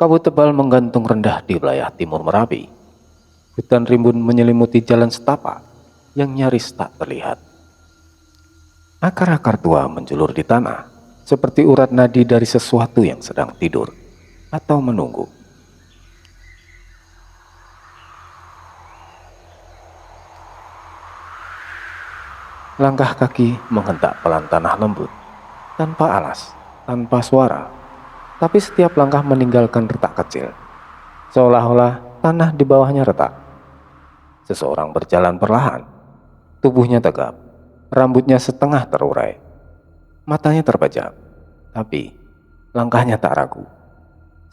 Kabut tebal menggantung rendah di wilayah timur Merapi. Hutan rimbun menyelimuti jalan setapak yang nyaris tak terlihat. Akar-akar tua menjulur di tanah, seperti urat nadi dari sesuatu yang sedang tidur atau menunggu. Langkah kaki menghentak pelan tanah lembut, tanpa alas, tanpa suara, tapi setiap langkah meninggalkan retak kecil, seolah-olah tanah di bawahnya retak. Seseorang berjalan perlahan, tubuhnya tegap, rambutnya setengah terurai, matanya terpejam, tapi langkahnya tak ragu,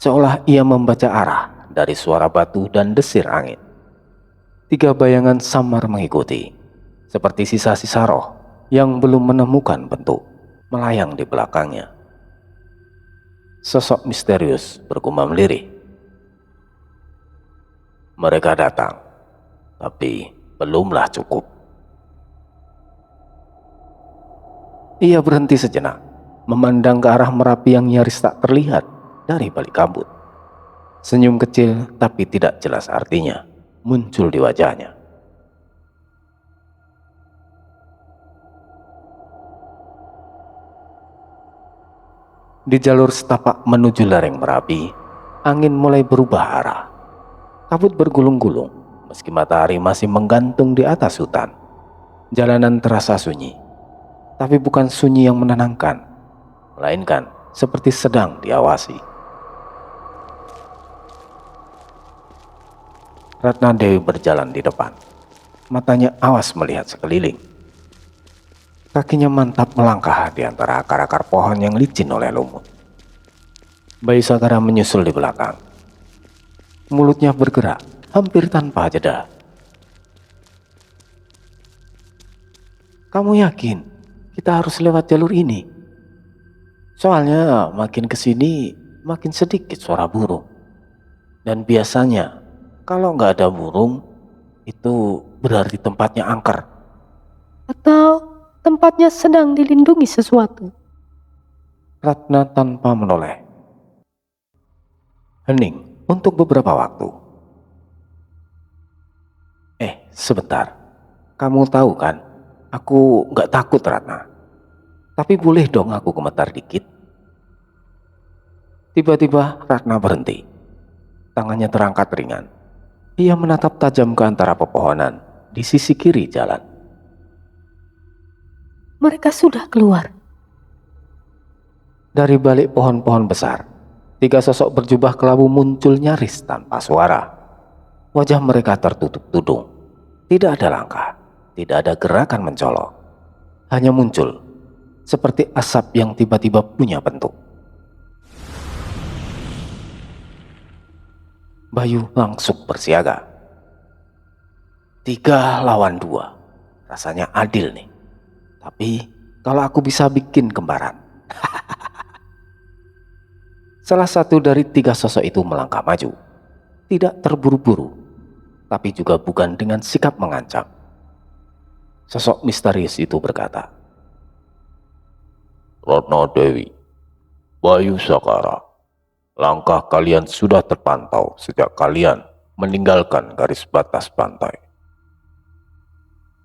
seolah ia membaca arah dari suara batu dan desir angin. 3 bayangan samar mengikuti, seperti sisa-sisa roh yang belum menemukan bentuk, melayang di belakangnya. Sosok misterius bergumam lirih. Mereka datang, tapi belumlah cukup. Ia berhenti sejenak, memandang ke arah Merapi yang nyaris tak terlihat dari balik kabut. Senyum kecil tapi tidak jelas artinya muncul di wajahnya. Di jalur setapak menuju lereng Merapi, angin mulai berubah arah. Kabut bergulung-gulung meski matahari masih menggantung di atas hutan. Jalanan terasa sunyi, tapi bukan sunyi yang menenangkan, melainkan seperti sedang diawasi. Ratna Dewi berjalan di depan, matanya awas melihat sekeliling. Kakinya mantap melangkah di antara akar-akar pohon yang licin oleh lumut. Bayu Sagara menyusul di belakang. Mulutnya bergerak hampir tanpa jeda. Kamu yakin kita harus lewat jalur ini? Soalnya makin kesini makin sedikit suara burung. Dan biasanya kalau nggak ada burung itu berarti tempatnya angker. Atau tempatnya sedang dilindungi sesuatu. Ratna tanpa menoleh. Hening untuk beberapa waktu. Sebentar. Kamu tahu kan, aku nggak takut Ratna. Tapi boleh dong aku gemetar dikit? Tiba-tiba Ratna berhenti. Tangannya terangkat ringan. Ia menatap tajam ke antara pepohonan di sisi kiri jalan. Mereka sudah keluar. Dari balik pohon-pohon besar, 3 sosok berjubah kelabu muncul nyaris tanpa suara. Wajah mereka tertutup tudung. Tidak ada langkah, tidak ada gerakan mencolok. Hanya muncul, seperti asap yang tiba-tiba punya bentuk. Bayu langsung bersiaga. 3 lawan 2, rasanya adil nih. Tapi kalau aku bisa bikin kembaran. Salah satu dari 3 sosok itu melangkah maju. Tidak terburu-buru, tapi juga bukan dengan sikap mengancam. Sosok misterius itu berkata, Ratna Dewi, Bayu Sagara, langkah kalian sudah terpantau sejak kalian meninggalkan garis batas pantai.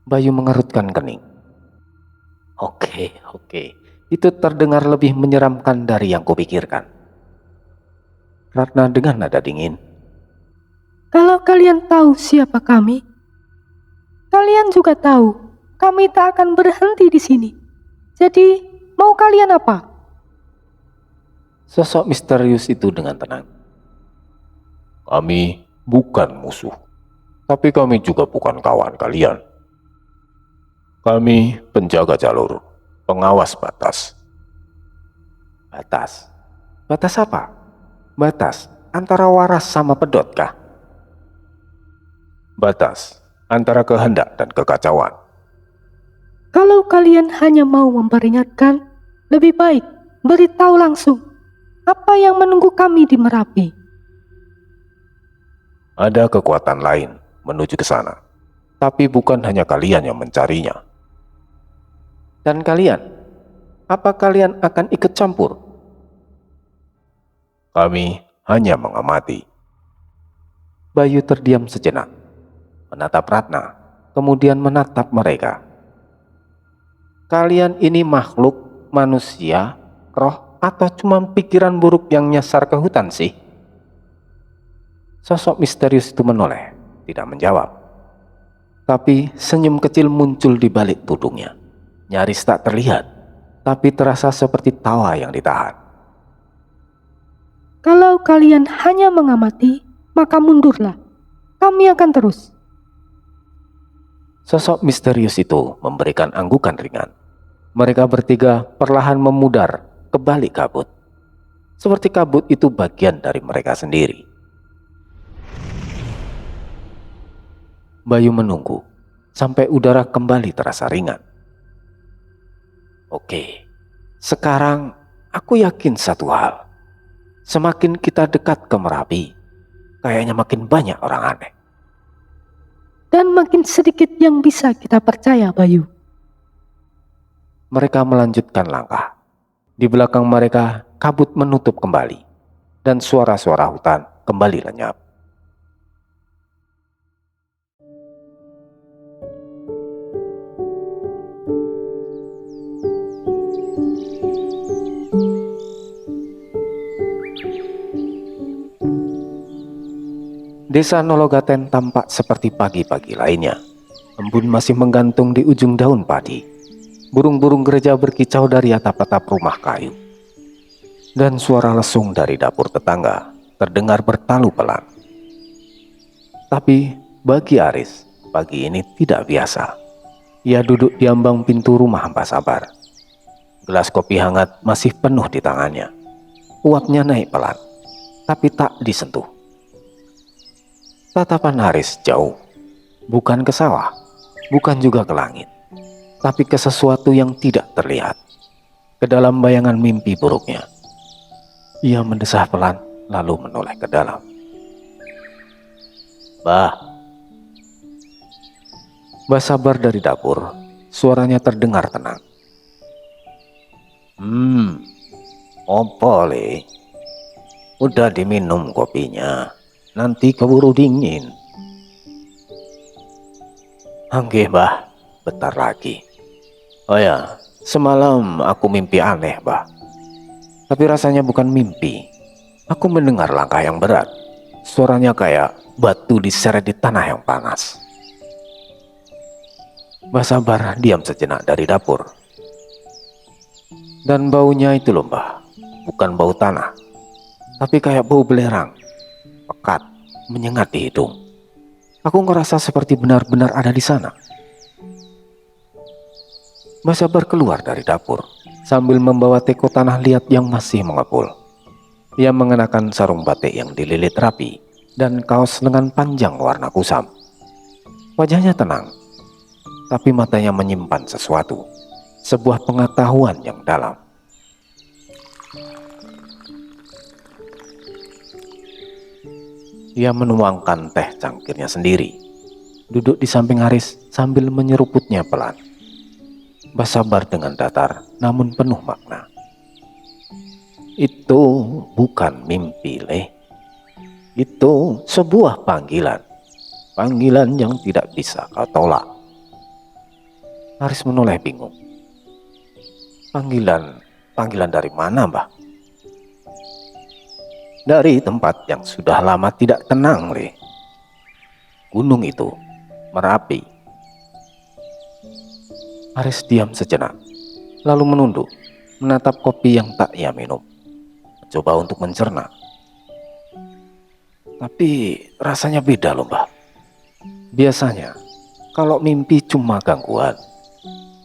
Bayu mengerutkan kening. Oke, itu terdengar lebih menyeramkan dari yang kupikirkan. Ratna dengan nada dingin. Kalau kalian tahu siapa kami, kalian juga tahu kami tak akan berhenti di sini. Jadi, mau kalian apa? Sosok misterius itu dengan tenang. Kami bukan musuh, tapi kami juga bukan kawan kalian. Kami penjaga jalur, pengawas batas. Batas? Batas apa? Batas antara waras sama pedot kah? Batas antara kehendak dan kekacauan. Kalau kalian hanya mau memperingatkan, lebih baik beritahu langsung apa yang menunggu kami di Merapi. Ada kekuatan lain menuju ke sana, tapi bukan hanya kalian yang mencarinya. Dan kalian, apa kalian akan ikut campur? Kami hanya mengamati. Bayu terdiam sejenak, menatap Ratna, kemudian menatap mereka. Kalian ini makhluk, manusia, roh, atau cuma pikiran buruk yang nyasar ke hutan sih? Sosok misterius itu menoleh, tidak menjawab. Tapi senyum kecil muncul di balik tudungnya. Nyaris tak terlihat, tapi terasa seperti tawa yang ditahan. Kalau kalian hanya mengamati, maka mundurlah. Kami akan terus. Sosok misterius itu memberikan anggukan ringan. Mereka bertiga perlahan memudar ke balik kabut. Seperti kabut itu bagian dari mereka sendiri. Bayu menunggu sampai udara kembali terasa ringan. Oke, sekarang aku yakin satu hal. Semakin kita dekat ke Merapi, kayaknya makin banyak orang aneh. Dan makin sedikit yang bisa kita percaya, Bayu. Mereka melanjutkan langkah. Di belakang mereka, kabut menutup kembali. Dan suara-suara hutan kembali lenyap. Desa Nologaten tampak seperti pagi-pagi lainnya. Embun masih menggantung di ujung daun padi. Burung-burung gereja berkicau dari atap-atap rumah kayu. Dan suara lesung dari dapur tetangga terdengar bertalu pelan. Tapi bagi Aris, pagi ini tidak biasa. Ia duduk di ambang pintu rumah Mbak Sabar. Gelas kopi hangat masih penuh di tangannya. Uapnya naik pelan, tapi tak disentuh. Tatapan Haris jauh, bukan ke sawah, bukan juga ke langit, tapi ke sesuatu yang tidak terlihat, ke dalam bayangan mimpi buruknya. Ia mendesah pelan, lalu menoleh ke dalam. Bah Sabar dari dapur, suaranya terdengar tenang. Opo le? Udah diminum kopinya. Nanti keburu dingin. Anggih Mbah, bentar lagi. Oh ya, semalam aku mimpi aneh Mbah. Tapi rasanya bukan mimpi. Aku mendengar langkah yang berat. Suaranya kayak batu diseret di tanah yang panas. Mbah Sabar diam sejenak dari dapur. Dan baunya itu loh Mbah, bukan bau tanah, tapi kayak bau belerang. Pekat, menyengat di hidung. Aku ngerasa seperti benar-benar ada di sana. Mbah Sabar keluar dari dapur sambil membawa teko tanah liat yang masih mengepul. Ia mengenakan sarung batik yang dililit rapi dan kaos lengan panjang warna kusam. Wajahnya tenang, tapi matanya menyimpan sesuatu, sebuah pengetahuan yang dalam. Ia menuangkan teh cangkirnya sendiri, duduk di samping Haris sambil menyeruputnya pelan. Mbah Sabar dengan datar namun penuh makna. Itu bukan mimpi, Le. Itu sebuah panggilan. Panggilan yang tidak bisa kau tolak. Haris menoleh bingung. Panggilan dari mana, Mbah? Dari tempat yang sudah lama tidak tenang, Le. Gunung itu, Merapi. Haris diam sejenak, lalu menunduk, menatap kopi yang tak ia minum. Mencoba untuk mencerna. Tapi rasanya beda loh, Mbah. Biasanya, kalau mimpi cuma gangguan.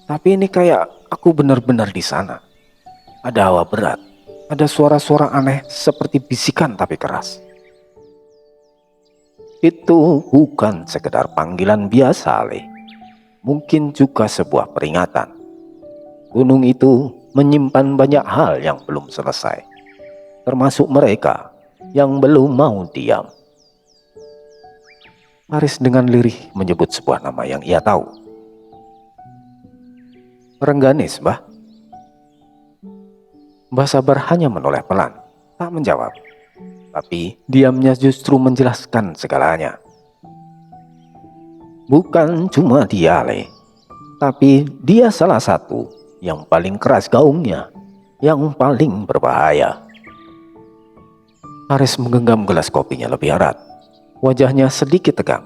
Tapi ini kayak aku benar-benar di sana. Ada hawa berat. Ada suara-suara aneh seperti bisikan tapi keras. Itu bukan sekedar panggilan biasa, Le. Mungkin juga sebuah peringatan. Gunung itu menyimpan banyak hal yang belum selesai. Termasuk mereka yang belum mau diam. Haris dengan lirih menyebut sebuah nama yang ia tahu. Rengganis, Mbah. Mbah Sabar hanya menoleh pelan, tak menjawab. tapi diamnya justru menjelaskan segalanya. Bukan cuma dia, Le, tapi dia salah satu yang paling keras gaungnya, yang paling berbahaya. Haris menggenggam gelas kopinya lebih erat. Wajahnya sedikit tegang,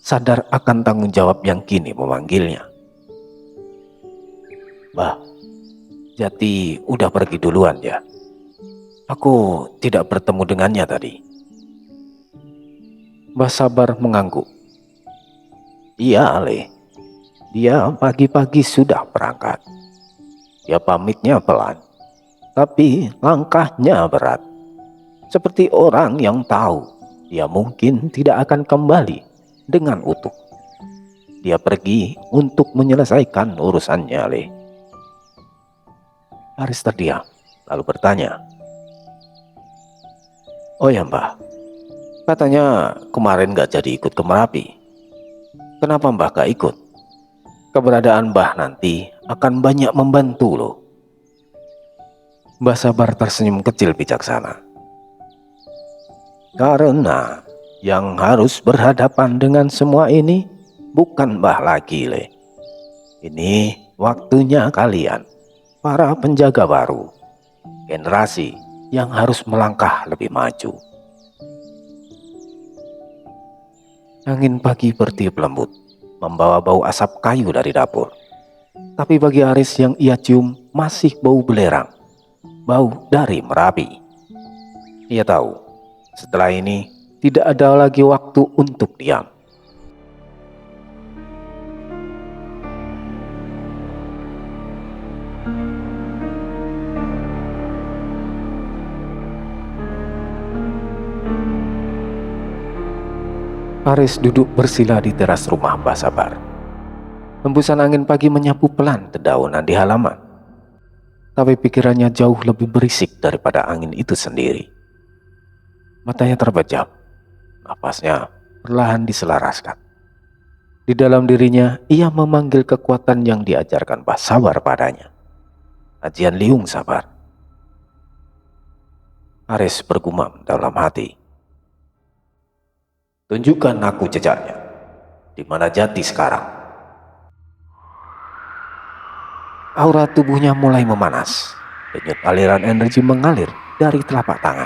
sadar akan tanggung jawab yang kini memanggilnya. Bah, Jati udah pergi duluan ya. Aku tidak bertemu dengannya tadi. Mbah Sabar mengangguk. Iya, Le. Dia pagi-pagi sudah berangkat. Dia pamitnya pelan, tapi langkahnya berat. Seperti orang yang tahu dia mungkin tidak akan kembali dengan utuh. Dia pergi untuk menyelesaikan urusannya, Le. Haris terdiam, lalu bertanya. Oh ya Mbah, katanya kemarin gak jadi ikut ke Merapi. Kenapa Mbah gak ikut? Keberadaan Mbah nanti akan banyak membantu loh. Mbah Sabar tersenyum kecil bijaksana. Karena yang harus berhadapan dengan semua ini bukan Mbah lagi, Le. Ini waktunya kalian, para penjaga baru, generasi yang harus melangkah lebih maju. Angin pagi bertiup lembut, membawa bau asap kayu dari dapur. Tapi bagi Haris yang ia cium masih bau belerang, bau dari Merapi. Ia tahu, setelah ini tidak ada lagi waktu untuk diam. Haris duduk bersila di teras rumah Mbah Sabar. Hembusan angin pagi menyapu pelan dedaunan di halaman. Tapi pikirannya jauh lebih berisik daripada angin itu sendiri. Matanya terpejam, napasnya perlahan diselaraskan. Di dalam dirinya ia memanggil kekuatan yang diajarkan Mbah Sabar padanya. Ajian Liung Sabar. Haris bergumam dalam hati. Tunjukkan aku jejaknya. Di mana Jati sekarang? Aura tubuhnya mulai memanas. Denyut aliran energi mengalir dari telapak tangan,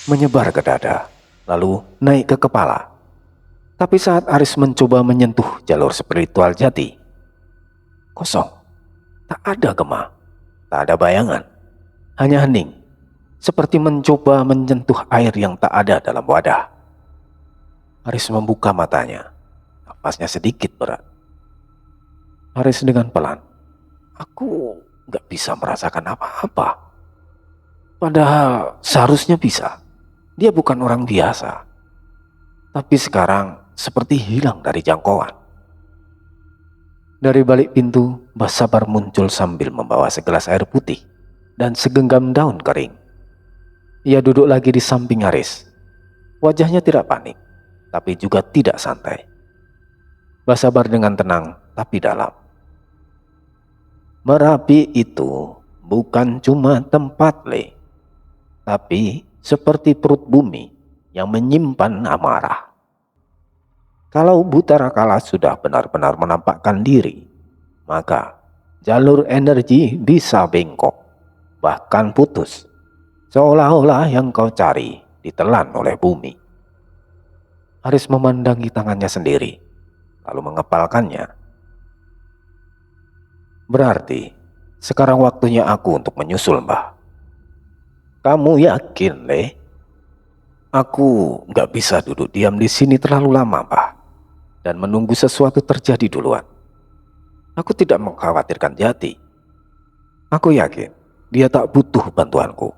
menyebar ke dada, lalu naik ke kepala. Tapi saat Haris mencoba menyentuh jalur spiritual Jati, kosong. Tak ada gema, tak ada bayangan, hanya hening, seperti mencoba menyentuh air yang tak ada dalam wadah. Haris membuka matanya, nafasnya sedikit berat. Haris dengan pelan, aku gak bisa merasakan apa-apa. Padahal seharusnya bisa. Dia bukan orang biasa. Tapi sekarang seperti hilang dari jangkauan. Dari balik pintu, Mbah Sabar muncul sambil membawa segelas air putih dan segenggam daun kering. Ia duduk lagi di samping Haris. Wajahnya tidak panik, tapi juga tidak santai. Mbah Sabar dengan tenang tapi dalam. Merapi itu bukan cuma tempat, Le, tapi seperti perut bumi yang menyimpan amarah. Kalau Butara Kala sudah benar-benar menampakkan diri, maka jalur energi bisa bengkok, bahkan putus, seolah-olah yang kau cari ditelan oleh bumi. Haris memandangi tangannya sendiri, lalu mengepalkannya. Berarti sekarang waktunya aku untuk menyusul, Mbah. Kamu yakin, Le? Aku gak bisa duduk diam di sini terlalu lama, Mbah, dan menunggu sesuatu terjadi duluan. Aku tidak mengkhawatirkan Jati. Aku yakin dia tak butuh bantuanku.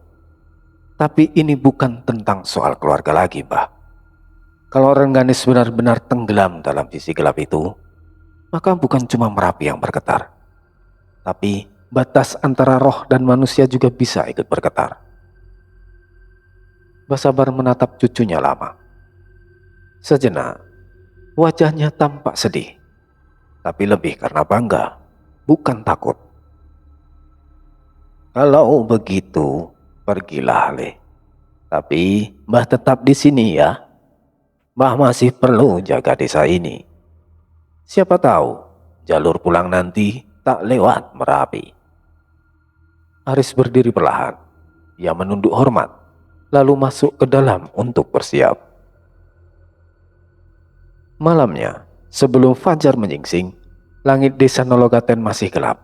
Tapi ini bukan tentang soal keluarga lagi, Mbah. Kalau Rengganis benar-benar tenggelam dalam sisi gelap itu, maka bukan cuma Merapi yang bergetar, tapi batas antara roh dan manusia juga bisa ikut bergetar. Mbah Sabar menatap cucunya lama. Sejenak, wajahnya tampak sedih, tapi lebih karena bangga, bukan takut. Kalau begitu, pergilah, Le. Tapi Mbah tetap di sini ya. Mbah masih perlu jaga desa ini. Siapa tahu jalur pulang nanti tak lewat Merapi. Aris berdiri perlahan. Ia menunduk hormat, lalu masuk ke dalam untuk bersiap. Malamnya, sebelum fajar menyingsing, langit desa Nologaten masih gelap.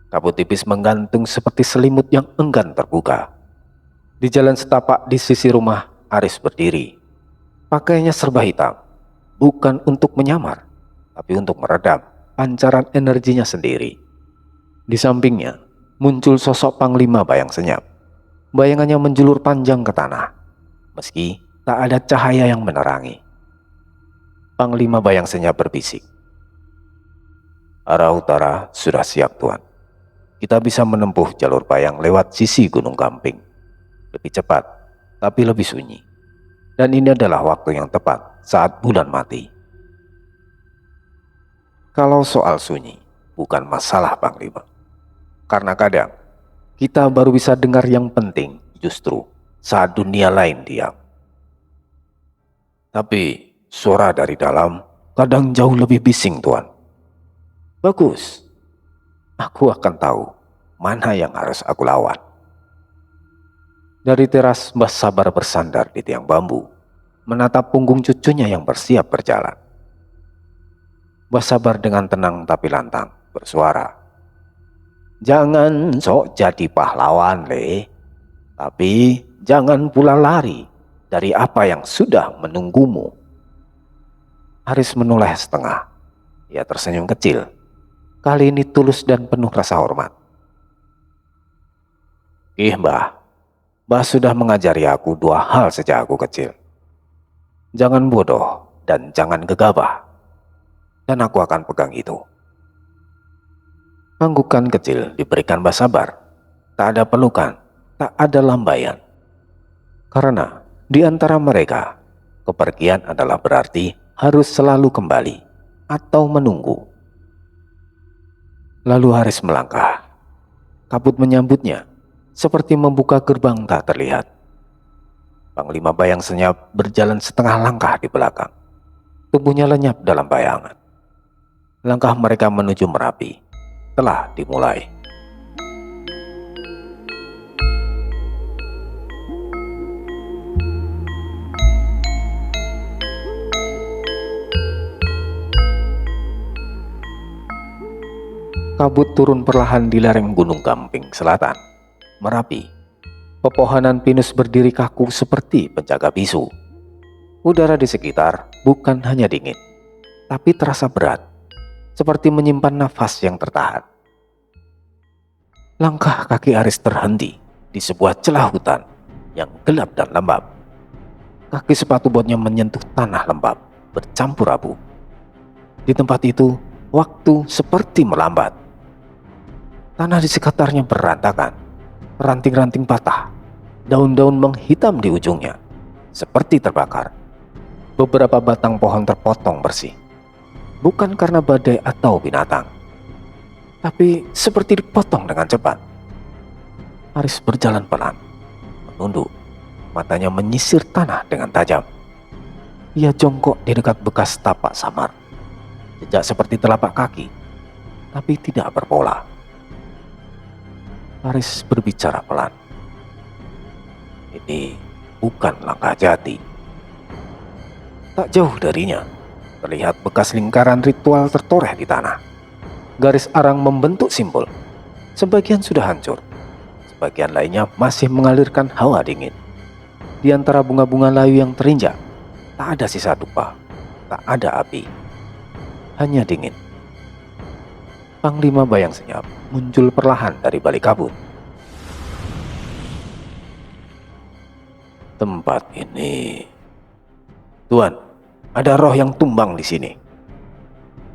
Kabut tipis menggantung seperti selimut yang enggan terbuka. Di jalan setapak di sisi rumah, Aris berdiri. Pakainya serba hitam, bukan untuk menyamar, tapi untuk meredam pancaran energinya sendiri. Di sampingnya, muncul sosok Panglima Bayang Senyap. Bayangannya menjulur panjang ke tanah, meski tak ada cahaya yang menerangi. Panglima Bayang Senyap berbisik, "Arah utara sudah siap, Tuan. Kita bisa menempuh jalur bayang lewat sisi Gunung Gamping. Lebih cepat, tapi lebih sunyi. Dan ini adalah waktu yang tepat saat bulan mati." Kalau soal sunyi, bukan masalah Panglima. Karena kadang, kita baru bisa dengar yang penting justru saat dunia lain diam. Tapi suara dari dalam kadang jauh lebih bising, Tuan. Bagus. Aku akan tahu mana yang harus aku lawan. Dari teras, Mbah Sabar bersandar di tiang bambu, menatap punggung cucunya yang bersiap berjalan. Mbah Sabar dengan tenang tapi lantang bersuara, "Jangan sok jadi pahlawan, Le. Tapi jangan pula lari dari apa yang sudah menunggumu." Aris menoleh setengah. Ia tersenyum kecil. Kali ini tulus dan penuh rasa hormat. "Ih, Mbah. Mbah sudah mengajari aku dua hal sejak aku kecil. Jangan bodoh dan jangan gegabah. Dan aku akan pegang itu." Anggukan kecil diberikan Mbah Sabar. Tak ada pelukan, tak ada lambaian. Karena di antara mereka, kepergian adalah berarti harus selalu kembali atau menunggu. Lalu Haris melangkah. Kabut menyambutnya, seperti membuka gerbang tak terlihat. Panglima Bayang Senyap berjalan setengah langkah di belakang. Tubuhnya lenyap dalam bayangan. Langkah mereka menuju Merapi telah dimulai. Kabut turun perlahan di lereng Gunung Gamping Selatan, Merapi. Pepohonan pinus berdiri kaku seperti penjaga bisu. Udara di sekitar bukan hanya dingin, tapi terasa berat, seperti menyimpan nafas yang tertahan. Langkah kaki Aris terhenti di sebuah celah hutan yang gelap dan lembab. Kaki sepatu botnya menyentuh tanah lembab bercampur abu. Di tempat itu, waktu seperti melambat. Tanah di sekitarnya berantakan, ranting-ranting patah, daun-daun menghitam di ujungnya, seperti terbakar. Beberapa batang pohon terpotong bersih, bukan karena badai atau binatang, tapi seperti dipotong dengan cepat. Aris berjalan pelan, menunduk, matanya menyisir tanah dengan tajam. Ia jongkok di dekat bekas tapak samar, jejak seperti telapak kaki, tapi tidak berpola. Aris berbicara pelan. Ini bukan langkah jati. Tak jauh darinya, terlihat bekas lingkaran ritual tertoreh di tanah. Garis arang membentuk simbol. Sebagian sudah hancur, sebagian lainnya masih mengalirkan hawa dingin. Di antara bunga-bunga layu yang terinjak, tak ada sisa dupa, tak ada api, hanya dingin. Panglima Bayang Senyap muncul perlahan dari balik kabut. "Tempat ini, Tuan, ada roh yang tumbang di sini."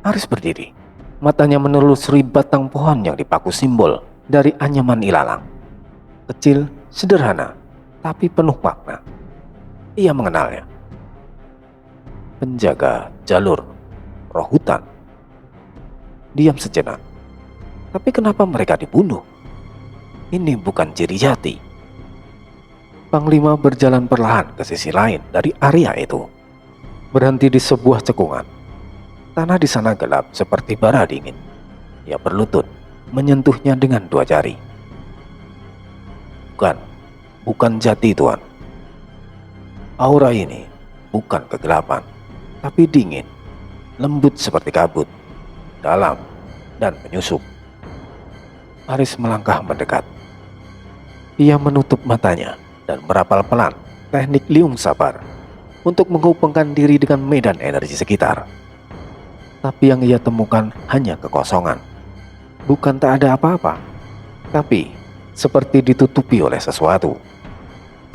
Aris berdiri, matanya menelusuri batang pohon yang dipaku simbol dari anyaman ilalang. Kecil, sederhana, tapi penuh makna. Ia mengenalnya. Penjaga jalur, roh hutan. Diam sejenak. Tapi kenapa mereka dibunuh? Ini bukan ciri jati. Panglima berjalan perlahan ke sisi lain dari area itu, berhenti di sebuah cekungan. Tanah di sana gelap seperti bara dingin. Ia berlutut, menyentuhnya dengan dua jari. Bukan jati, Tuan. Aura ini bukan kegelapan, tapi dingin, lembut seperti kabut, dalam dan menyusup. Aris melangkah mendekat. Ia menutup matanya dan merapal pelan teknik liung sabar untuk menghubungkan diri dengan medan energi sekitar. Tapi yang ia temukan hanya kekosongan. Bukan tak ada apa-apa, tapi seperti ditutupi oleh sesuatu.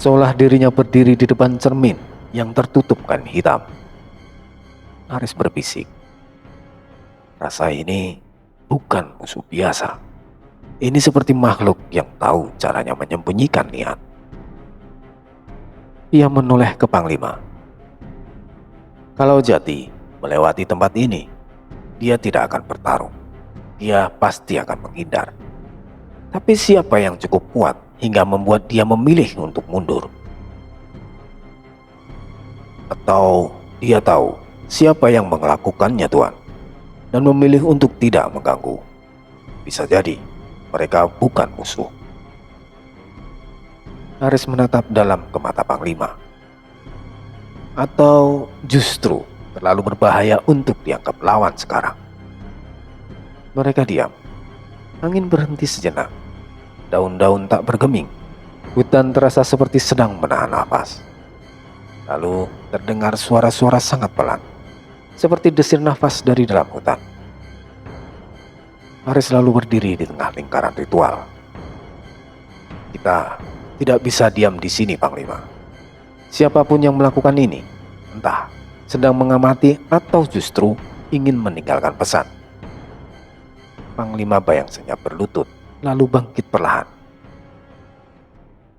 Seolah dirinya berdiri di depan cermin yang tertutup kain hitam. Aris berbisik, rasa ini bukan musuh biasa. Ini seperti makhluk yang tahu caranya menyembunyikan niat. Ia menoleh ke Panglima. Kalau Jati melewati tempat ini, dia tidak akan bertarung. Dia pasti akan menghindar. Tapi siapa yang cukup kuat hingga membuat dia memilih untuk mundur? Atau dia tahu siapa yang melakukannya, Tuan, dan memilih untuk tidak mengganggu? Bisa jadi mereka bukan musuh. Aris menatap dalam ke mata Panglima. Atau justru terlalu berbahaya untuk dianggap lawan sekarang? Mereka diam. Angin berhenti sejenak. Daun-daun tak bergeming. Hutan terasa seperti sedang menahan nafas. Lalu terdengar suara-suara sangat pelan, seperti desir nafas dari dalam hutan. Aris lalu berdiri di tengah lingkaran ritual. Kita tidak bisa diam di sini, Panglima. Siapapun yang melakukan ini, entah sedang mengamati atau justru ingin meninggalkan pesan. Panglima Bayang Senyap berlutut, lalu bangkit perlahan.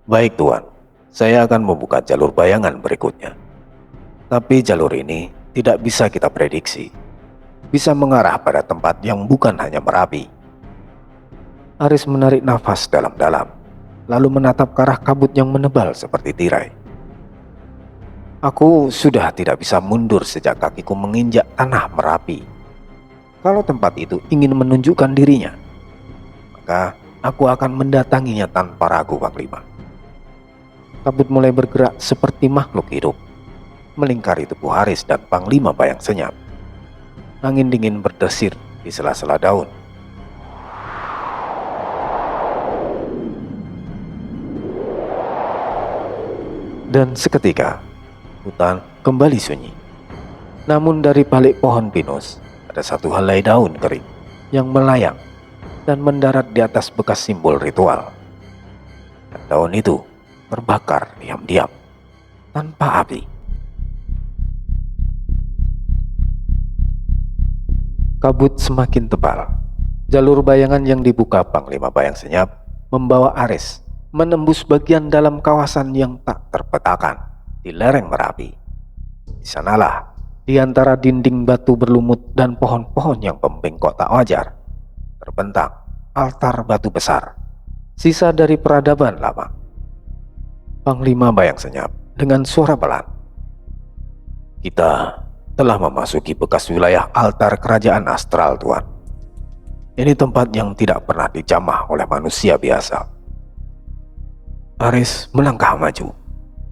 Baik, Tuan. Saya akan membuka jalur bayangan berikutnya. Tapi jalur ini tidak bisa kita prediksi. Bisa mengarah pada tempat yang bukan hanya Merapi. Aris menarik nafas dalam-dalam, lalu menatap ke arah kabut yang menebal seperti tirai. Aku sudah tidak bisa mundur sejak kakiku menginjak tanah Merapi. Kalau tempat itu ingin menunjukkan dirinya, maka aku akan mendatanginya tanpa ragu, Panglima. Kabut mulai bergerak seperti makhluk hidup, melingkari tubuh Aris dan Panglima Bayang Senyap. Angin dingin berdesir di sela-sela daun. Dan seketika, hutan kembali sunyi. Namun dari balik pohon pinus, ada satu helai daun kering yang melayang dan mendarat di atas bekas simbol ritual. Dan daun itu terbakar diam-diam, tanpa api. Kabut semakin tebal. Jalur bayangan yang dibuka Panglima Bayang Senyap membawa Aris menembus bagian dalam kawasan yang tak terpetakan di lereng Merapi. Di sanalah, di antara dinding batu berlumut dan pohon-pohon yang membengkok tak wajar, terbentang altar batu besar, sisa dari peradaban lama. Panglima Bayang Senyap dengan suara pelan, "Kita telah memasuki bekas wilayah altar kerajaan astral, Tuan. Ini tempat yang tidak pernah dijamah oleh manusia biasa." Aris melangkah maju.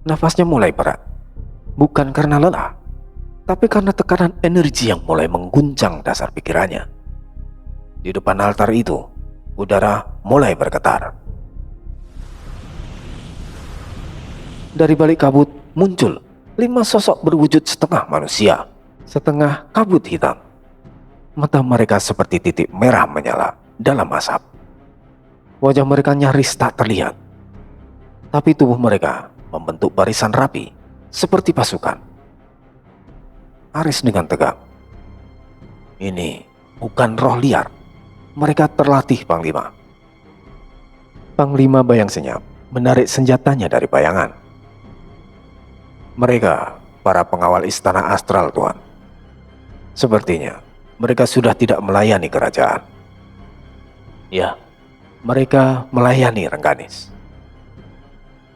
Nafasnya mulai berat. Bukan karena lelah, tapi karena tekanan energi yang mulai mengguncang dasar pikirannya. Di depan altar itu, udara mulai bergetar. Dari balik kabut muncul 5 sosok berwujud setengah manusia, setengah kabut hitam. Mata mereka seperti titik merah menyala dalam asap. Wajah mereka nyaris tak terlihat, tapi tubuh mereka membentuk barisan rapi seperti pasukan. Aris dengan tegang, "Ini bukan roh liar. Mereka terlatih, Panglima." Panglima Bayang Senyap menarik senjatanya dari bayangan. "Mereka para pengawal istana astral, Tuan. Sepertinya mereka sudah tidak melayani kerajaan." "Ya, mereka melayani Rengganis."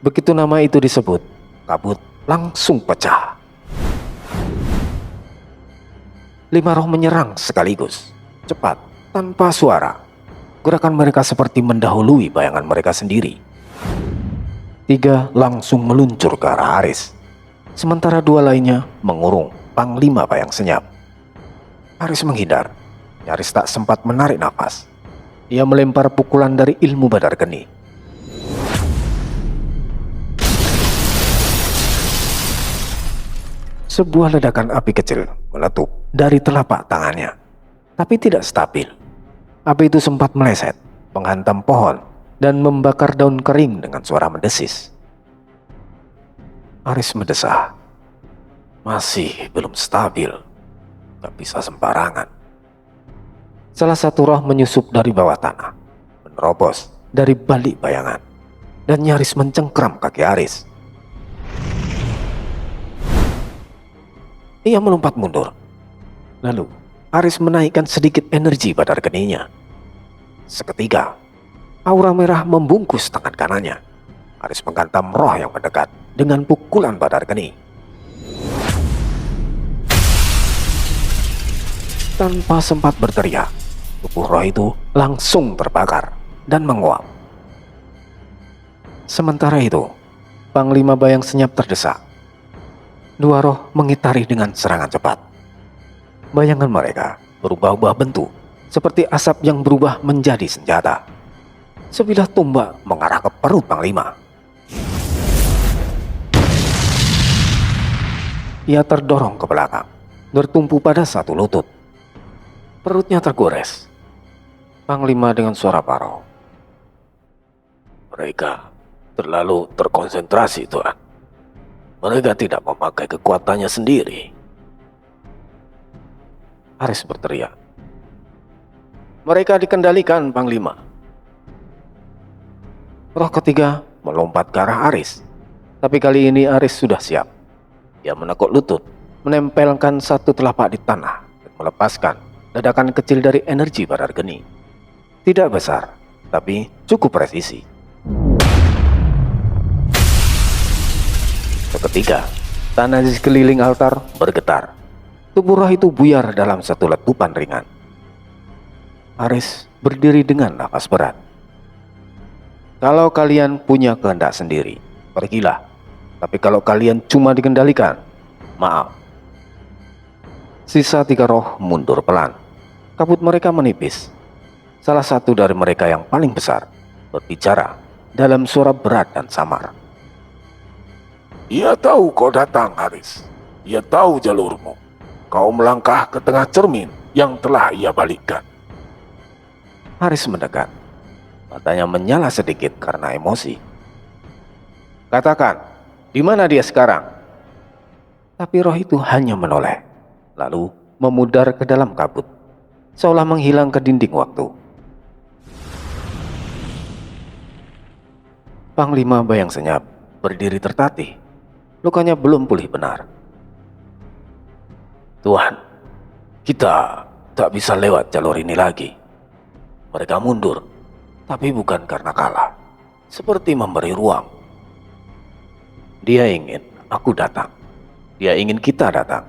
Begitu nama itu disebut, kabut langsung pecah. 5 roh menyerang sekaligus, cepat, tanpa suara. Gerakan mereka seperti mendahului bayangan mereka sendiri. 3 langsung meluncur ke arah Haris, sementara 2 lainnya mengurung Panglima Bayang Senyap. Haris menghindar, nyaris tak sempat menarik nafas. Ia melempar pukulan dari ilmu Badar Geni. Sebuah ledakan api kecil meletup dari telapak tangannya, tapi tidak stabil. Api itu sempat meleset, menghantam pohon, dan membakar daun kering dengan suara mendesis. Haris mendesah. Masih belum stabil, tak bisa sembarangan. Salah satu roh menyusup dari bawah tanah, menerobos dari balik bayangan, dan nyaris mencengkram kaki Haris. Ia melompat mundur. Lalu Haris menaikkan sedikit energi Badar Geninya. Seketika, aura merah membungkus tangan kanannya. Haris menghantam roh yang mendekat dengan pukulan Badar Geni. Tanpa sempat berteriak, tubuh roh itu langsung terbakar dan menguap. Sementara itu, Panglima Bayang Senyap terdesak. 2 roh mengitari dengan serangan cepat. Bayangan mereka berubah-ubah bentuk, seperti asap yang berubah menjadi senjata. Sebilah tombak mengarah ke perut Panglima. Ia terdorong ke belakang, bertumpu pada satu lutut. Perutnya tergores. Panglima dengan suara parau, "Mereka terlalu terkonsentrasi, Tuan. Mereka tidak memakai kekuatannya sendiri." Haris berteriak, "Mereka dikendalikan, Panglima." Roh ketiga melompat ke arah Haris, tapi kali ini Haris sudah siap. Ia menekuk lutut, menempelkan satu telapak di tanah, dan melepaskan ledakan kecil dari energi Badar Geni. Tidak besar, tapi cukup presisi. Seketika, tanah di sekeliling altar bergetar. Tubuh roh itu buyar dalam satu letupan ringan. Haris berdiri dengan nafas berat. "Kalau kalian punya kehendak sendiri, pergilah. Tapi kalau kalian cuma dikendalikan, maaf." Sisa 3 roh mundur pelan. Kabut mereka menipis. Salah satu dari mereka yang paling besar berbicara dalam suara berat dan samar. "Ia tahu kau datang, Haris. Ia tahu jalurmu. Kau melangkah ke tengah cermin yang telah ia balikkan." Haris mendekat. Matanya menyala sedikit karena emosi. "Katakan, di mana dia sekarang?" Tapi roh itu hanya menoleh, lalu memudar ke dalam kabut, seolah menghilang ke dinding waktu. Panglima Bayang Senyap berdiri tertatih. Lukanya belum pulih benar. "Tuhan, kita tak bisa lewat jalur ini lagi." Mereka mundur, tapi bukan karena kalah, seperti memberi ruang. Dia ingin aku datang. Dia ingin kita datang.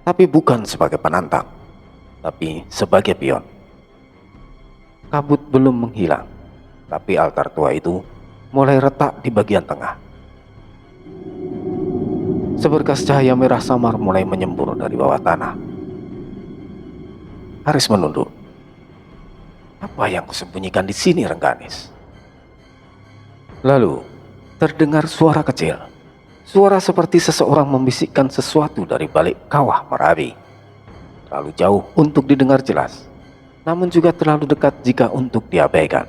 Tapi bukan sebagai penantang, tapi sebagai pion. Kabut belum menghilang, tapi altar tua itu mulai retak di bagian tengah. Seberkas cahaya merah samar mulai menyembur dari bawah tanah. Haris menunduk. "Apa yang kusembunyikan di sini, Rengganis?" Lalu terdengar suara kecil. Suara seperti seseorang membisikkan sesuatu dari balik kawah Merapi. Terlalu jauh untuk didengar jelas, namun juga terlalu dekat jika untuk diabaikan.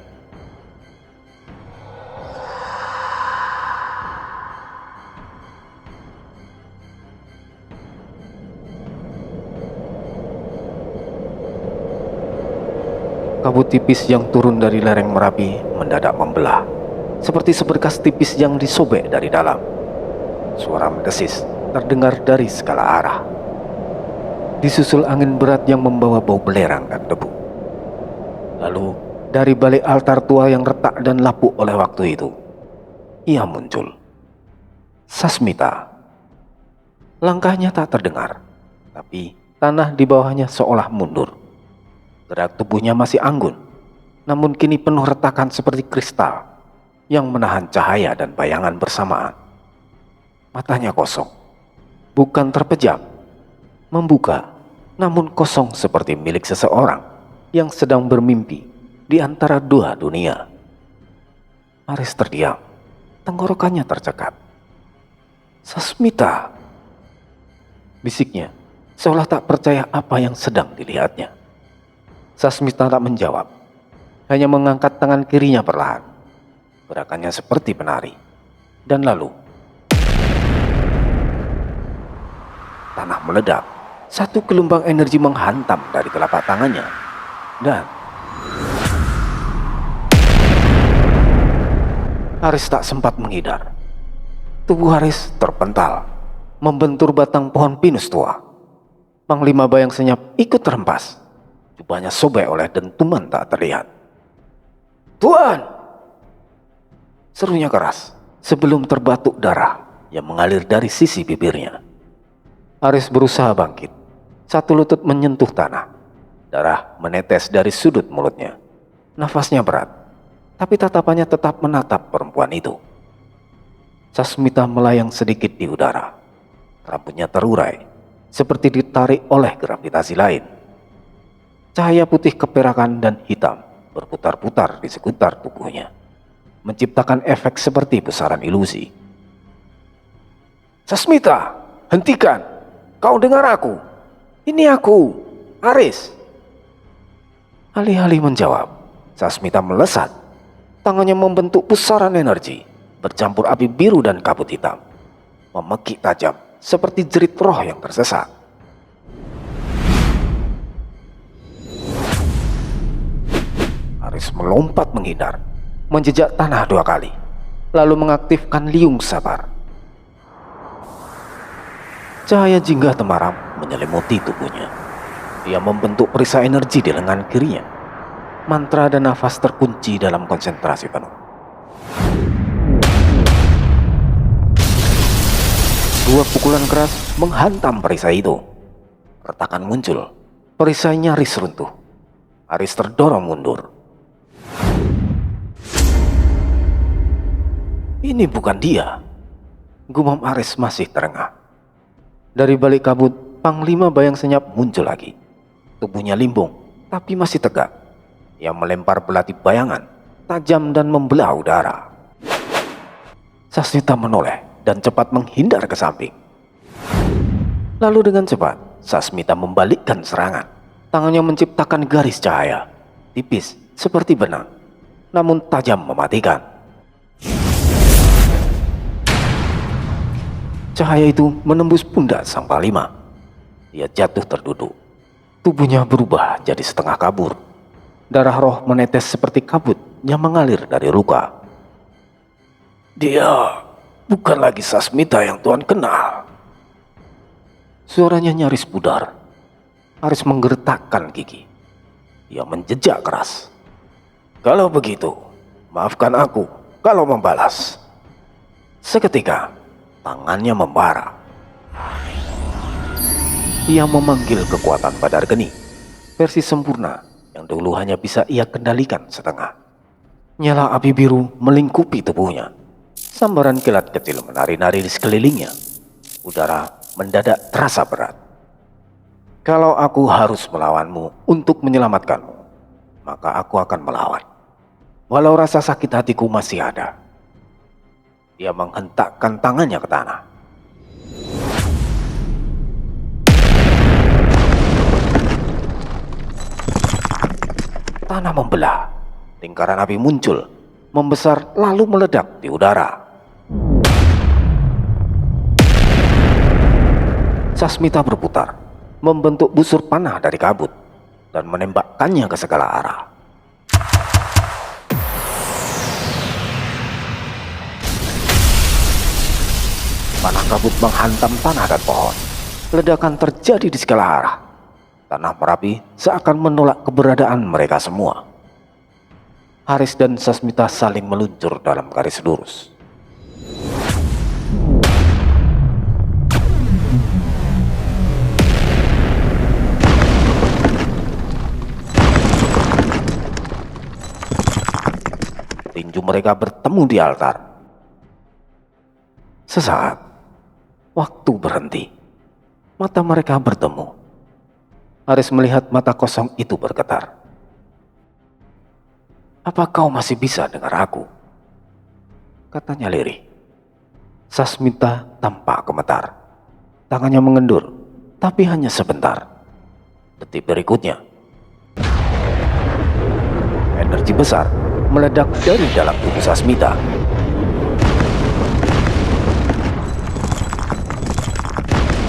Kabut tipis yang turun dari lereng Merapi mendadak membelah, seperti seberkas tipis yang disobek dari dalam. Suara mendesis terdengar dari segala arah, disusul angin berat yang membawa bau belerang dan debu. Lalu dari balik altar tua yang retak dan lapuk oleh waktu itu, ia muncul. Sasmita. Langkahnya tak terdengar, tapi tanah di bawahnya seolah mundur. Gerak tubuhnya masih anggun, namun kini penuh retakan seperti kristal yang menahan cahaya dan bayangan bersamaan. Matanya kosong, bukan terpejam, membuka, namun kosong seperti milik seseorang yang sedang bermimpi di antara dua dunia. Aris terdiam, tenggorokannya tercekat. Sasmita, bisiknya, seolah tak percaya apa yang sedang dilihatnya. Sasmita tak menjawab, hanya mengangkat tangan kirinya perlahan. Gerakannya seperti penari. Dan lalu, tanah meledak. Satu gelombang energi menghantam dari telapak tangannya. Dan Haris tak sempat menghindar. Tubuh Haris terpental, membentur batang pohon pinus tua. Panglima Bayang Senyap ikut terhempas. Jubahnya sobek oleh dentuman tak terlihat. "Tuan!" Serunya keras sebelum terbatuk darah yang mengalir dari sisi bibirnya. Haris berusaha bangkit. Satu lutut menyentuh tanah. Darah menetes dari sudut mulutnya. Nafasnya berat, tapi tatapannya tetap menatap perempuan itu. Sasmita melayang sedikit di udara. Rambutnya terurai, seperti ditarik oleh gravitasi lain. Cahaya putih keperakan dan hitam berputar-putar di sekitar tubuhnya, menciptakan efek seperti pusaran ilusi. "Sasmita, hentikan! Kau dengar aku? Ini aku, Haris." Alih-alih menjawab, Sasmita melesat. Tangannya membentuk pusaran energi, bercampur api biru dan kabut hitam, memekik tajam seperti jerit roh yang tersesat. Haris melompat menghindar, menjejak tanah 2 kali, lalu mengaktifkan liung sabar. Cahaya jingga temaram menyelimuti tubuhnya. Dia membentuk perisai energi di lengan kirinya. Mantra dan nafas terkunci dalam konsentrasi penuh. 2 pukulan keras menghantam perisai itu. Retakan muncul, perisai nyaris runtuh. Haris terdorong mundur. "Ini bukan dia," gumam Haris masih terengah. Dari balik kabut, Panglima Bayang Senyap muncul lagi. Tubuhnya limbung, tapi masih tegak. Ia melempar belati bayangan, tajam dan membelah udara. Sasmita menoleh dan cepat menghindar ke samping. Lalu dengan cepat, Sasmita membalikkan serangan. Tangannya menciptakan garis cahaya, tipis seperti benang, namun tajam mematikan. Cahaya itu menembus pundak sang panglima. Ia jatuh terduduk. Tubuhnya berubah jadi setengah kabur. Darah roh menetes seperti kabut yang mengalir dari luka. "Dia bukan lagi Sasmita yang Tuan kenal." Suaranya nyaris pudar. Haris menggertakkan gigi. Ia menjejak keras. "Kalau begitu, maafkan aku kalau membalas." Seketika, tangannya membara. Ia memanggil kekuatan Badar Geni, versi sempurna yang dulu hanya bisa ia kendalikan setengah. Nyala api biru melingkupi tubuhnya. Sambaran kilat kecil menari-nari di sekelilingnya. Udara mendadak terasa berat. "Kalau aku harus melawanmu untuk menyelamatkanmu, maka aku akan melawan. Walau rasa sakit hatiku masih ada." Dia menghentakkan tangannya ke tanah. Tanah membelah, lingkaran api muncul, membesar lalu meledak di udara. Sasmita berputar, membentuk busur panah dari kabut, dan menembakkannya ke segala arah. Panah kabut menghantam tanah dan pohon. Ledakan terjadi di segala arah. Tanah Merapi seakan menolak keberadaan mereka semua. Haris dan Sasmita saling meluncur dalam garis lurus. tinju mereka bertemu di altar. Sesaat, waktu berhenti. Mata mereka bertemu. Aris melihat mata kosong itu bergetar. "Apa kau masih bisa dengar aku?" katanya lirih. Sasmita tampak gemetar. Tangannya mengendur, tapi hanya sebentar. Detik berikutnya, energi besar meledak dari dalam tubuh Sasmita.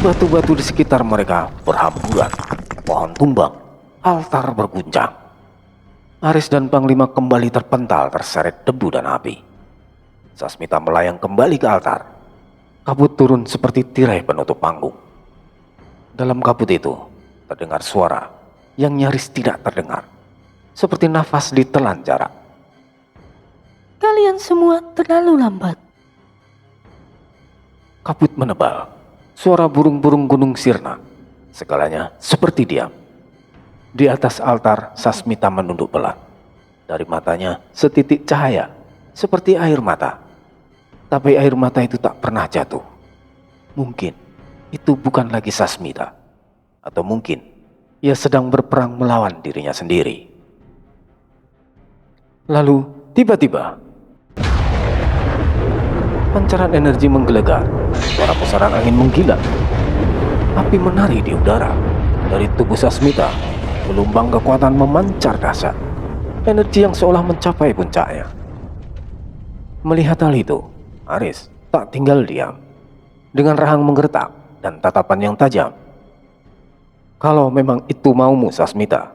Batu-batu di sekitar mereka berhamburan, pohon tumbang, altar berguncang. Aris dan Panglima kembali terpental terseret debu dan api. Sasmita melayang kembali ke altar. Kabut turun seperti tirai penutup panggung. Dalam kabut itu terdengar suara yang nyaris tidak terdengar, seperti nafas ditelan jarak. Kalian semua terlalu lambat. Kabut menebal, suara burung-burung gunung sirna. Segalanya seperti diam. Di atas altar, Sasmita menunduk pelan. Dari matanya setitik cahaya, seperti air mata. Tapi air mata itu tak pernah jatuh. Mungkin itu bukan lagi Sasmita. Atau mungkin ia sedang berperang melawan dirinya sendiri. Lalu tiba-tiba pancaran energi menggelegar. Suara pusaran angin menggila. Api menari di udara. Dari tubuh Sasmita, gelombang kekuatan memancar dahsyat. Energi yang seolah mencapai puncaknya. Melihat hal itu, Aris tak tinggal diam. Dengan rahang menggertak dan tatapan yang tajam. "Kalau memang itu maumu, Sasmita,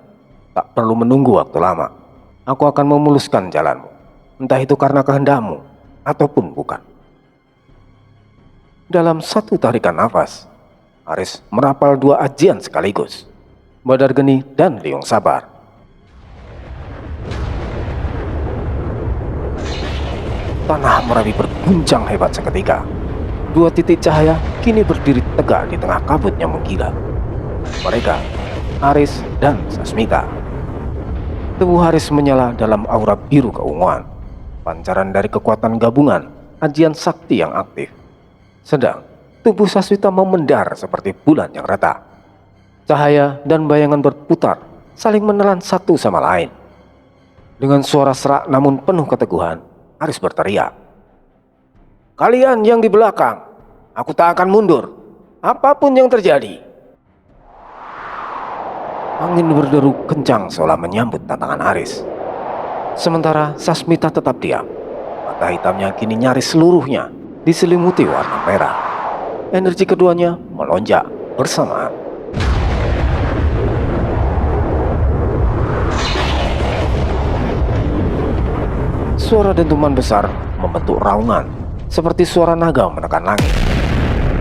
tak perlu menunggu waktu lama. Aku akan memuluskan jalanmu. Entah itu karena kehendakmu ataupun bukan." Dalam satu tarikan nafas, Aris merapal dua ajian sekaligus, Badar Geni dan Liung Sabar. Tanah Merapi berguncang hebat seketika. Dua titik cahaya kini berdiri tegak di tengah kabut yang menggila. Mereka, Aris dan Sasmita. Tubuh Aris menyala dalam aura biru keunguan, pancaran dari kekuatan gabungan ajian sakti yang aktif. Sedang tubuh Sasmita memendar seperti bulan yang retak. Cahaya dan bayangan berputar, saling menelan satu sama lain. Dengan suara serak namun penuh keteguhan, Aris berteriak, "Kalian yang di belakang, aku tak akan mundur, apapun yang terjadi." Angin berderu kencang seolah menyambut tantangan Aris. Sementara Sasmita tetap diam. Mata hitamnya kini nyaris seluruhnya diselimuti warna merah. Energi keduanya melonjak bersamaan. Suara dentuman besar membentuk raungan, seperti suara naga menekan langit.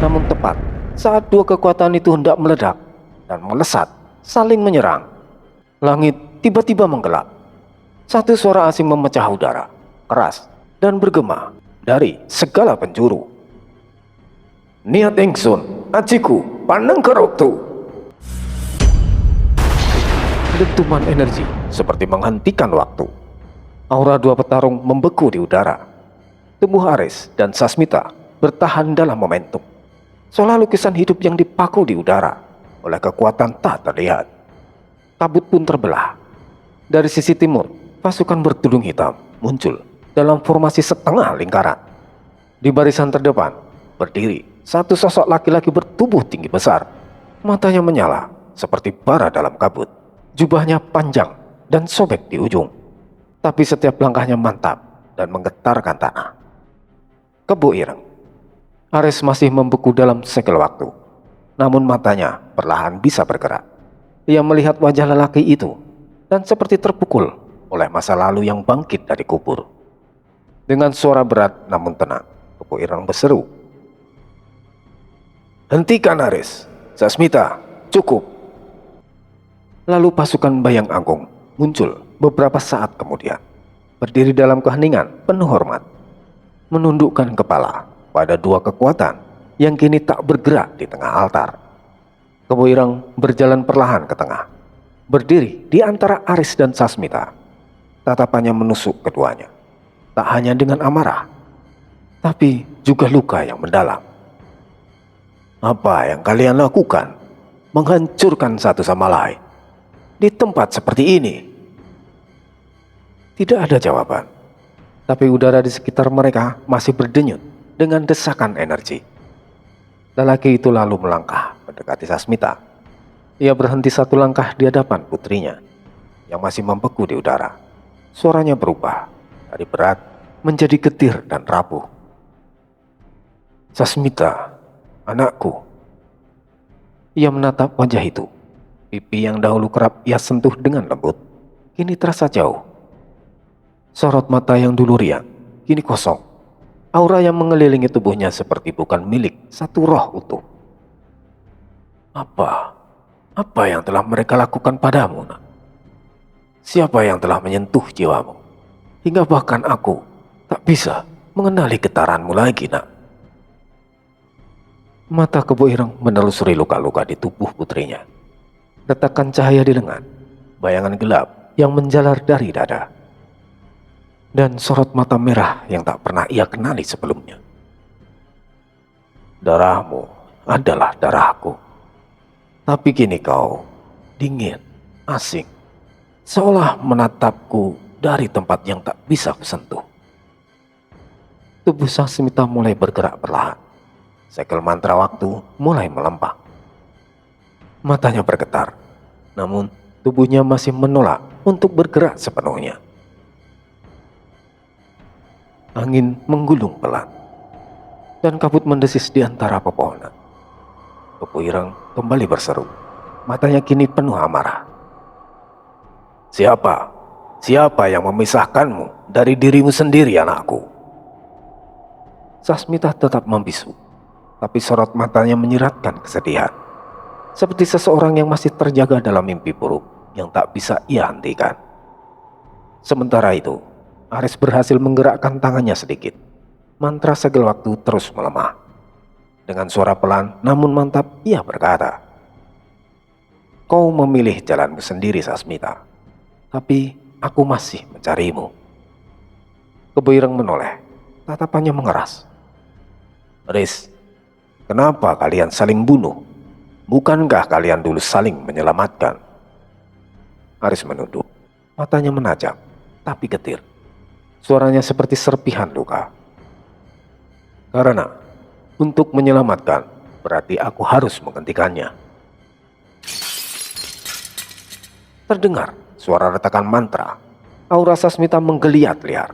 Namun tepat saat dua kekuatan itu hendak meledak dan melesat, saling menyerang, langit tiba-tiba menggelap. Satu suara asing memecah udara, keras dan bergema dari segala penjuru. "Niat ingsun, ajiku, paneng keruktu." Dentuman energi seperti menghentikan waktu. Aura dua petarung membeku di udara. Tubuh Aris dan Sasmita bertahan dalam momentum, seolah lukisan hidup yang dipaku di udara oleh kekuatan tak terlihat. Kabut pun terbelah. Dari sisi timur, pasukan bertudung hitam muncul dalam formasi setengah lingkaran. Di barisan terdepan berdiri satu sosok laki-laki bertubuh tinggi besar. Matanya menyala seperti bara dalam kabut. Jubahnya panjang dan sobek di ujung. Tapi setiap langkahnya mantap dan menggetarkan tanah. Kebo Ireng. Aris masih membeku dalam segel waktu. Namun matanya perlahan bisa bergerak. Ia melihat wajah lelaki itu dan seperti terpukul oleh masa lalu yang bangkit dari kubur. Dengan suara berat namun tenang, Kebo Ireng berseru, "Hentikan Aris, Sasmita, cukup." Lalu pasukan Bayang Agung muncul beberapa saat kemudian, berdiri dalam keheningan penuh hormat, menundukkan kepala pada dua kekuatan yang kini tak bergerak di tengah altar. Kebo Ireng berjalan perlahan ke tengah, berdiri di antara Aris dan Sasmita. Tatapannya menusuk keduanya. tak hanya dengan amarah, tapi juga luka yang mendalam. Apa yang kalian lakukan? Menghancurkan satu sama lain di tempat seperti ini? Tidak ada jawaban, tapi udara di sekitar mereka masih berdenyut dengan desakan energi. Lelaki itu lalu melangkah mendekati Sasmita. Ia berhenti satu langkah di hadapan putrinya yang masih membeku di udara. Suaranya berubah dari berat menjadi getir dan rapuh. Sasmita, anakku. Ia menatap wajah itu. Pipi yang dahulu kerap ia sentuh dengan lembut, kini terasa jauh. Sorot mata yang dulu riang, kini kosong. Aura yang mengelilingi tubuhnya seperti bukan milik satu roh utuh. Apa yang telah mereka lakukan padamu, nak? Siapa yang telah menyentuh jiwamu? Hingga bahkan aku tak bisa mengenali getaranmu lagi, nak. Mata Kebo Ireng menelusuri luka-luka di tubuh putrinya. Retakan cahaya di lengan, bayangan gelap yang menjalar dari dada, dan sorot mata merah yang tak pernah ia kenali sebelumnya. Darahmu adalah darahku, tapi kini kau dingin, asing, seolah menatapku dari tempat yang tak bisa kusentuh. Tubuh Sasmita mulai bergerak perlahan. Segel mantra waktu mulai melempang. Matanya bergetar, namun tubuhnya masih menolak untuk bergerak sepenuhnya. Angin menggulung pelan, dan kabut mendesis di antara pepohonan. Kebo Ireng kembali berseru, matanya kini penuh amarah. Siapa yang memisahkanmu dari dirimu sendiri, anakku? Sasmita tetap membisu, tapi sorot matanya menyiratkan kesedihan, seperti seseorang yang masih terjaga dalam mimpi buruk yang tak bisa ia hentikan. Sementara itu, Aris berhasil menggerakkan tangannya sedikit. Mantra segel waktu terus melemah. Dengan suara pelan namun mantap, ia berkata, "Kau memilih jalanmu sendiri, Sasmita, tapi aku masih mencarimu." Kebo Ireng menoleh, tatapannya mengeras. "Aris, kenapa kalian saling bunuh? Bukankah kalian dulu saling menyelamatkan?" Aris menunduk, matanya menajam, tapi getir. Suaranya seperti serpihan luka. "Karena untuk menyelamatkan, berarti aku harus menghentikannya." Terdengar suara retakan mantra. Aura Sasmita menggeliat liar.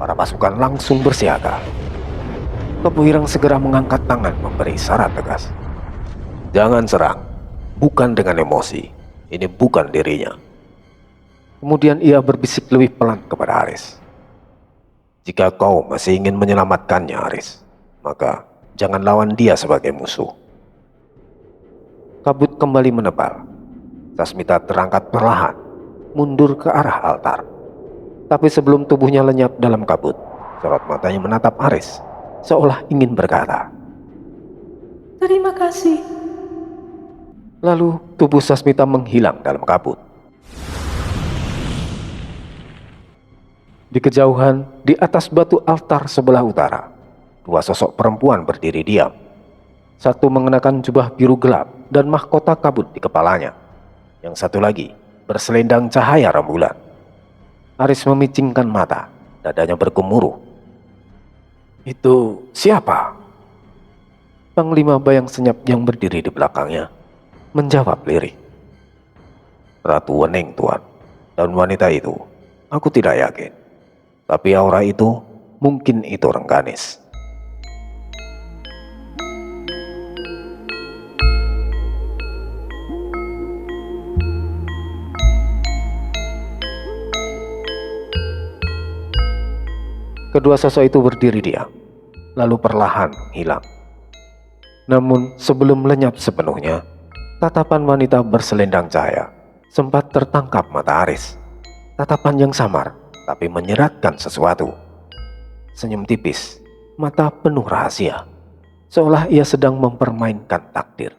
Para pasukan langsung bersiaga. Kebo Ireng segera mengangkat tangan memberi isyarat tegas. "Jangan serang, bukan dengan emosi. Ini bukan dirinya." Kemudian ia berbisik lebih pelan kepada Aris. "Jika kau masih ingin menyelamatkannya, Aris, maka jangan lawan dia sebagai musuh." Kabut kembali menebal. Sasmita terangkat perlahan, mundur ke arah altar. Tapi sebelum tubuhnya lenyap dalam kabut, sorot matanya menatap Aris, seolah ingin berkata, Terima kasih. Lalu tubuh Sasmita menghilang dalam kabut. Di kejauhan, di atas batu altar sebelah utara, dua sosok perempuan berdiri diam. Satu mengenakan jubah biru gelap dan mahkota kabut di kepalanya. Yang satu lagi berselendang cahaya rembulan. Aris memicingkan mata, dadanya bergemuruh. "Itu siapa?" Panglima bayang senyap yang berdiri di belakangnya menjawab lirik, "Ratu Wening, Tuan. Dan wanita itu, aku tidak yakin. Tapi aura itu, mungkin itu Rengganis." Kedua sosok itu berdiri diam, lalu perlahan hilang. Namun sebelum lenyap sepenuhnya, tatapan wanita berselendang cahaya sempat tertangkap mata Aris. Tatapan yang samar, tapi menyeratkan sesuatu. Senyum tipis, mata penuh rahasia, seolah ia sedang mempermainkan takdir.